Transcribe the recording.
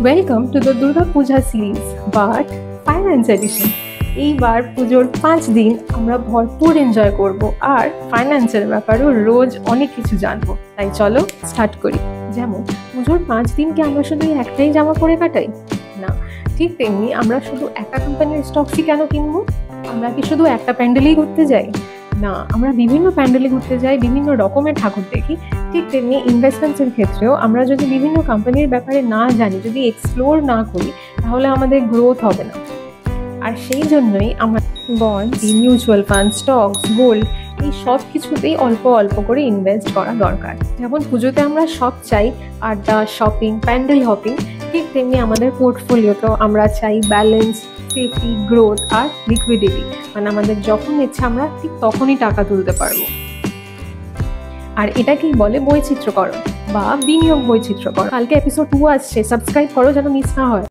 Welcome to the Durga Puja series, but Finance Edition. এইবার পুজোর 5 দিন আমরা ভরপুর এনজয় করব আর ফাইন্যান্সের ব্যাপারেও রোজ অনেক কিছু জানবো। তাই চলো স্টার্ট করি। যেমন পুজোর 5 দিনকে আমরা শুধু একটাই জামা পরে কাটাই না, ঠিক তেমনি আমরা শুধু একটা কোম্পানির স্টকসই কেন কিনবো? আমরা কি শুধু একটা প্যান্ডেলেই ঘুরতে যাই? না, আমরা বিভিন্ন প্যান্ডেলে ঘুরতে যাই, বিভিন্ন রকমের ঠাকুর দেখি। ঠিক তেমনি ইনভেস্টমেন্টসের ক্ষেত্রেও আমরা যদি বিভিন্ন কোম্পানির ব্যাপারে না জানি, যদি এক্সপ্লোর না করি, তাহলে আমাদের গ্রোথ হবে না। আর সেই জন্যই আমরা bond, mutual fund, stocks, gold এই সব কিছুতেই অল্প অল্প করে ইনভেস্ট করা দরকার। যেমন পুজোতে আমরা সব চাই আড্ডা, শপিং, প্যান্ডেল হপিং, ঠিক তেমনি আমাদের পোর্টফোলিওতেও আমরা চাই ব্যালেন্স, সেফটি, গ্রোথ আর লিকুইডিটি। মানে আমাদের যখন ইচ্ছা আমরা ঠিক তখনই টাকা তুলতে পারবো। আর এটাকেই বলে বৈচিত্র্যকরণ বা বিনিয়োগ বৈচিত্র্যকরণ। কালকে এপিসোড 2 আসছে, সাবস্ক্রাইব করো যেন মিস না হয়।